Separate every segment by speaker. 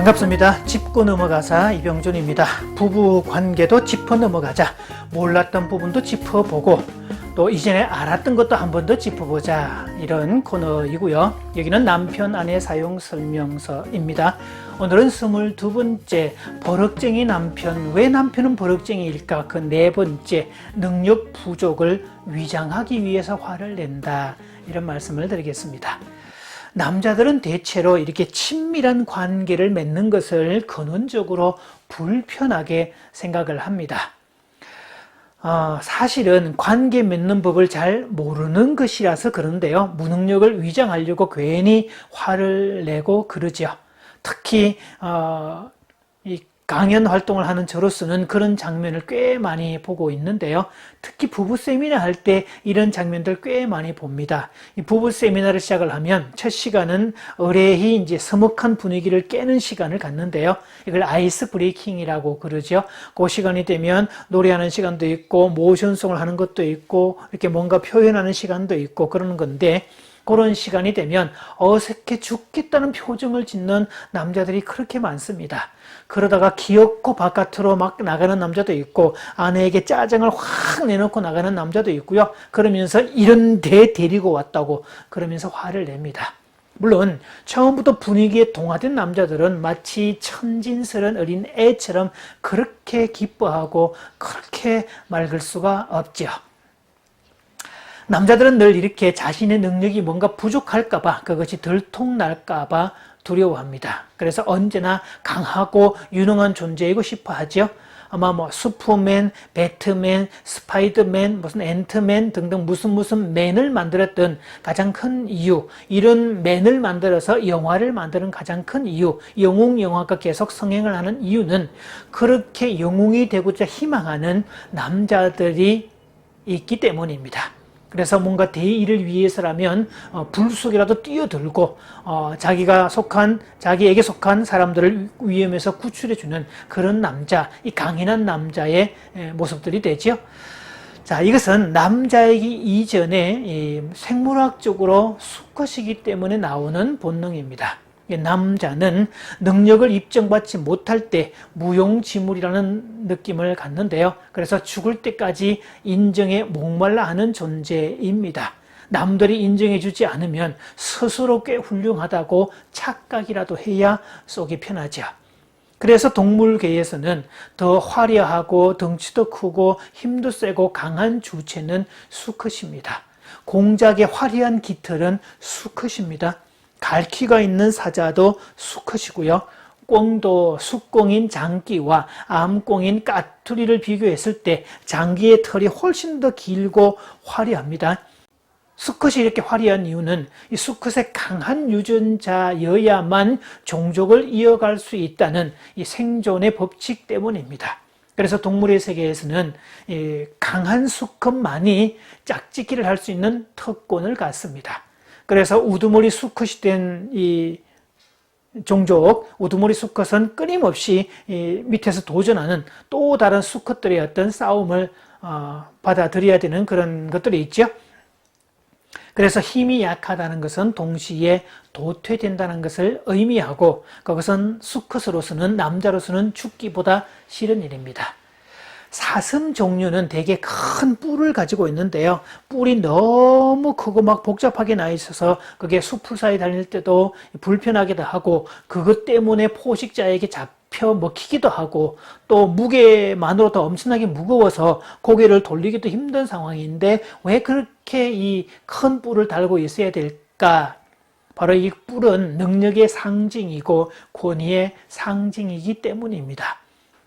Speaker 1: 반갑습니다. 짚고 넘어가자 이병준입니다. 부부 관계도 짚어 넘어가자. 몰랐던 부분도 짚어보고 또 이전에 알았던 것도 한 번 더 짚어보자, 이런 코너이고요. 여기는 남편 아내 사용 설명서입니다. 오늘은 22번째 버럭쟁이 남편. 왜 남편은 버럭쟁이일까? 그 4번째 능력 부족을 위장하기 위해서 화를 낸다, 이런 말씀을 드리겠습니다. 남자들은 대체로 이렇게 친밀한 관계를 맺는 것을 근원적으로 불편하게 생각을 합니다. 사실은 관계 맺는 법을 잘 모르는 것이라서 그런데요. 무능력을 위장하려고 괜히 화를 내고 그러죠. 특히 이 강연 활동을 하는 저로서는 그런 장면을 꽤 많이 보고 있는데요. 특히 부부 세미나 할 때 이런 장면들 꽤 많이 봅니다. 이 부부 세미나를 시작을 하면 첫 시간은 의뢰히 이제 서먹한 분위기를 깨는 시간을 갖는데요. 이걸 아이스 브레이킹이라고 그러죠. 그 시간이 되면 노래하는 시간도 있고 모션송을 하는 것도 있고 이렇게 뭔가 표현하는 시간도 있고 그러는 건데, 그런 시간이 되면 어색해 죽겠다는 표정을 짓는 남자들이 그렇게 많습니다. 그러다가 기어코 바깥으로 막 나가는 남자도 있고, 아내에게 짜증을 확 내놓고 나가는 남자도 있고요. 그러면서 이런 데 데리고 왔다고 그러면서 화를 냅니다. 물론 처음부터 분위기에 동화된 남자들은 마치 천진스런 어린 애처럼 그렇게 기뻐하고 그렇게 맑을 수가 없죠. 남자들은 늘 이렇게 자신의 능력이 뭔가 부족할까봐, 그것이 들통날까봐 두려워합니다. 그래서 언제나 강하고 유능한 존재이고 싶어 하죠. 아마 슈퍼맨, 배트맨, 스파이더맨, 무슨 앤트맨 등등 무슨 맨을 만들었던 가장 큰 이유, 이런 맨을 만들어서 영화를 만드는 가장 큰 이유, 영웅 영화가 계속 성행을 하는 이유는 그렇게 영웅이 되고자 희망하는 남자들이 있기 때문입니다. 그래서 뭔가 대의를 위해서라면 불 속이라도 뛰어들고 자기에게 속한 사람들을 위험에서 구출해주는 그런 남자, 이 강인한 남자의 모습들이 되죠. 자, 이것은 남자이기 이전에 생물학적으로 수컷이기 때문에 나오는 본능입니다. 남자는 능력을 입증받지 못할 때 무용지물이라는 느낌을 갖는데요. 그래서 죽을 때까지 인정에 목말라 하는 존재입니다. 남들이 인정해 주지 않으면 스스로 꽤 훌륭하다고 착각이라도 해야 속이 편하죠. 그래서 동물계에서는 더 화려하고 덩치도 크고 힘도 세고 강한 주체는 수컷입니다. 공작의 화려한 깃털은 수컷입니다. 갈퀴가 있는 사자도 수컷이고요. 꿩도 숙꽁인 장기와 암꽁인 까투리를 비교했을 때 장기의 털이 훨씬 더 길고 화려합니다. 수컷이 이렇게 화려한 이유는 이 수컷의 강한 유전자여야만 종족을 이어갈 수 있다는 이 생존의 법칙 때문입니다. 그래서 동물의 세계에서는 강한 수컷만이 짝짓기를 할 수 있는 특권을 갖습니다. 그래서 우두머리 수컷이 된 이 종족, 우두머리 수컷은 끊임없이 밑에서 도전하는 또 다른 수컷들의 어떤 싸움을 받아들여야 되는 그런 것들이 있죠. 그래서 힘이 약하다는 것은 동시에 도태된다는 것을 의미하고, 그것은 수컷으로서는, 남자로서는 죽기보다 싫은 일입니다. 사슴 종류는 되게 큰 뿔을 가지고 있는데요. 뿔이 너무 크고 막 복잡하게 나 있어서 그게 수풀 사이 다닐 때도 불편하기도 하고, 그것 때문에 포식자에게 잡혀 먹히기도 하고, 또 무게만으로도 엄청나게 무거워서 고개를 돌리기도 힘든 상황인데 왜 그렇게 이 큰 뿔을 달고 있어야 될까? 바로 이 뿔은 능력의 상징이고 권위의 상징이기 때문입니다.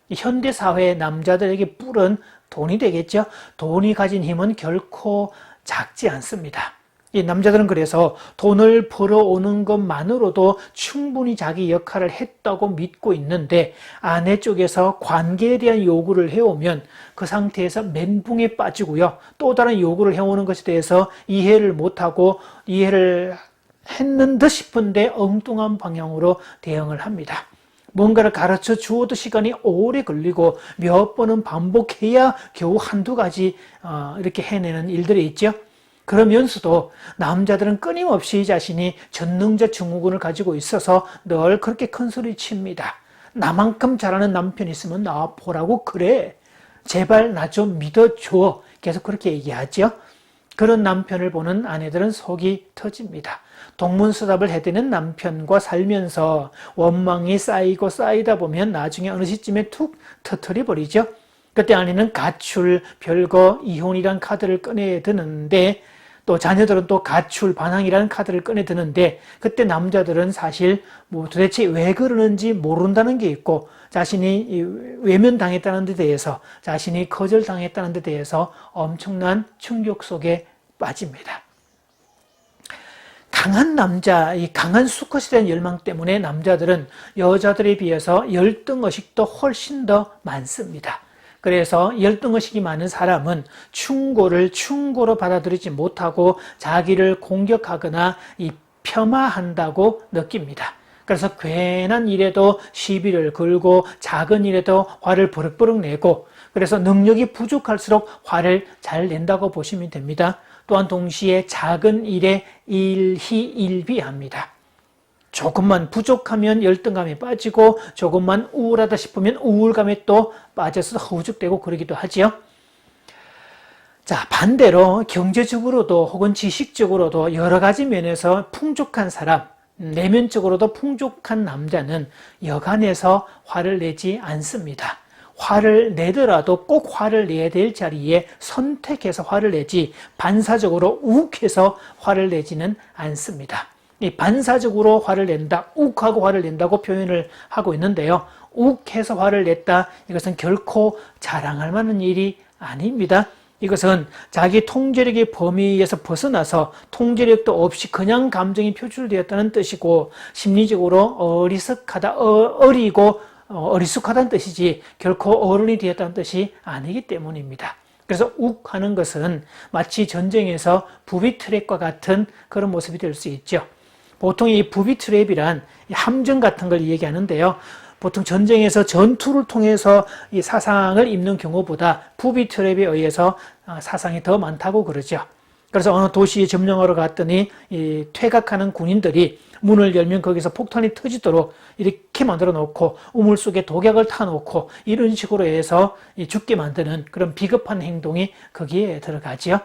Speaker 1: 현대사회의 남자들에게 뿔은 돈이 되겠죠. 돈이 가진 힘은 결코 작지 않습니다. 이 남자들은 그래서 돈을 벌어오는 것만으로도 충분히 자기 역할을 했다고 믿고 있는데, 아내 쪽에서 관계에 대한 요구를 해오면 그 상태에서 멘붕에 빠지고요. 또 다른 요구를 해오는 것에 대해서 이해를 못하고, 이해를 했는 듯 싶은데 엉뚱한 방향으로 대응을 합니다. 뭔가를 가르쳐 주어도 시간이 오래 걸리고 몇 번은 반복해야 겨우 한두 가지 이렇게 해내는 일들이 있죠. 그러면서도 남자들은 끊임없이 자신이 전능자 증후군을 가지고 있어서 늘 그렇게 큰 소리 칩니다. 나만큼 잘하는 남편 있으면 나 보라고 그래. 제발 나 좀 믿어줘. 계속 그렇게 얘기하죠. 그런 남편을 보는 아내들은 속이 터집니다. 동문서답을 해대는 남편과 살면서 원망이 쌓이고 쌓이다 보면 나중에 어느 시점에 툭 터뜨려버리죠. 그때 아내는 가출, 별거, 이혼이란 카드를 꺼내드는데 또 자녀들은 또 가출, 반항이라는 카드를 꺼내드는데 그때 남자들은 사실 뭐 도대체 왜 그러는지 모른다는 게 있고 자신이 외면당했다는 데 대해서 자신이 거절당했다는 데 대해서 엄청난 충격 속에 빠집니다. 강한 남자, 이 강한 수컷에 대한 열망 때문에 남자들은 여자들에 비해서 열등의식도 훨씬 더 많습니다. 그래서 열등의식이 많은 사람은 충고를 충고로 받아들이지 못하고 자기를 공격하거나 폄하한다고 느낍니다. 그래서 괜한 일에도 시비를 걸고 작은 일에도 화를 버럭버럭 내고 그래서 능력이 부족할수록 화를 잘 낸다고 보시면 됩니다. 또한 동시에 작은 일에 일희일비합니다. 조금만 부족하면 열등감에 빠지고 조금만 우울하다 싶으면 우울감에 또 빠져서 허우적대고 그러기도 하지요. 자, 반대로 경제적으로도 혹은 지식적으로도 여러 가지 면에서 풍족한 사람, 내면적으로도 풍족한 남자는 여간해서 화를 내지 않습니다. 화를 내더라도 꼭 화를 내야 될 자리에 선택해서 화를 내지 반사적으로 욱해서 화를 내지는 않습니다. 이 반사적으로 화를 낸다, 욱하고 화를 낸다고 표현을 하고 있는데요. 욱해서 화를 냈다, 이것은 결코 자랑할 만한 일이 아닙니다. 이것은 자기 통제력의 범위에서 벗어나서 통제력도 없이 그냥 감정이 표출되었다는 뜻이고 심리적으로 어리석하다, 어리고 어리숙하다는 뜻이지 결코 어른이 되었다는 뜻이 아니기 때문입니다. 그래서 욱하는 것은 마치 전쟁에서 부비 트랩과 같은 그런 모습이 될 수 있죠. 보통 이 부비 트랩이란 함정 같은 걸 얘기하는데요. 보통 전쟁에서 전투를 통해서 이 사상을 입는 경우보다 부비 트랩에 의해서 사상이 더 많다고 그러죠. 그래서 어느 도시에 점령하러 갔더니 이 퇴각하는 군인들이 문을 열면 거기서 폭탄이 터지도록 이렇게 만들어 놓고 우물 속에 독약을 타놓고 이런 식으로 해서 죽게 만드는 그런 비겁한 행동이 거기에 들어가지요.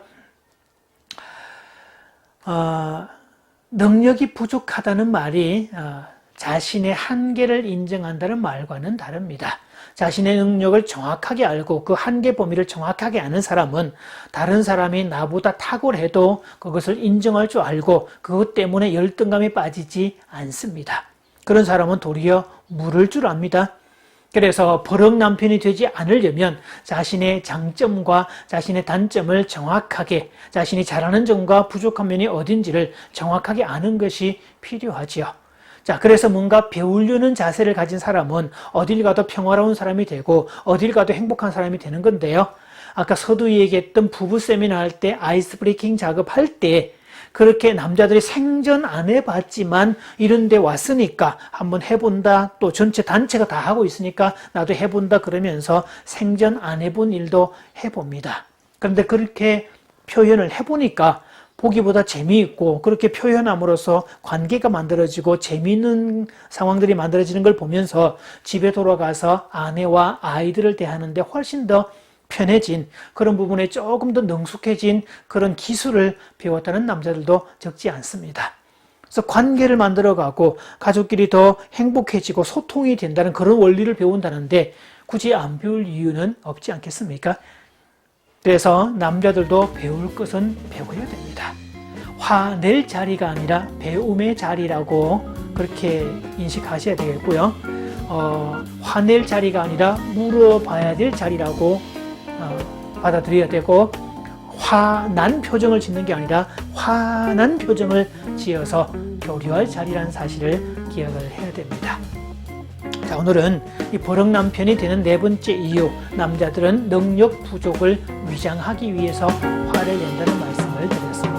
Speaker 1: 능력이 부족하다는 말이 자신의 한계를 인정한다는 말과는 다릅니다. 자신의 능력을 정확하게 알고 그 한계 범위를 정확하게 아는 사람은 다른 사람이 나보다 탁월해도 그것을 인정할 줄 알고 그것 때문에 열등감에 빠지지 않습니다. 그런 사람은 도리어 물을 줄 압니다. 그래서 버럭 남편이 되지 않으려면 자신의 장점과 자신의 단점을 정확하게, 자신이 잘하는 점과 부족한 면이 어딘지를 정확하게 아는 것이 필요하지요. 자, 그래서 뭔가 배우려는 자세를 가진 사람은 어딜 가도 평화로운 사람이 되고 어딜 가도 행복한 사람이 되는 건데요. 아까 서두에 얘기했던 부부 세미나 할 때 아이스 브레이킹 작업할 때 그렇게 남자들이 생전 안 해봤지만 이런 데 왔으니까 한번 해본다, 또 전체 단체가 다 하고 있으니까 나도 해본다 그러면서 생전 안 해본 일도 해봅니다. 그런데 그렇게 표현을 해보니까 보기보다 재미있고 그렇게 표현함으로써 관계가 만들어지고 재미있는 상황들이 만들어지는 걸 보면서 집에 돌아가서 아내와 아이들을 대하는데 훨씬 더 편해진 그런 부분에 조금 더 능숙해진 그런 기술을 배웠다는 남자들도 적지 않습니다. 그래서 관계를 만들어가고 가족끼리 더 행복해지고 소통이 된다는 그런 원리를 배운다는데 굳이 안 배울 이유는 없지 않겠습니까? 그래서 남자들도 배울 것은 배워야 됩니다. 화낼 자리가 아니라 배움의 자리라고 그렇게 인식하셔야 되겠고요. 화낼 자리가 아니라 물어봐야 될 자리라고 받아들여야 되고 화난 표정을 짓는 게 아니라 화난 표정을 지어서 교류할 자리라는 사실을 기억을 해야 됩니다. 자, 오늘은 이 버럭 남편이 되는 네 번째 이유, 남자들은 능력 부족을 위장하기 위해서 화를 낸다는 말씀을 드렸습니다.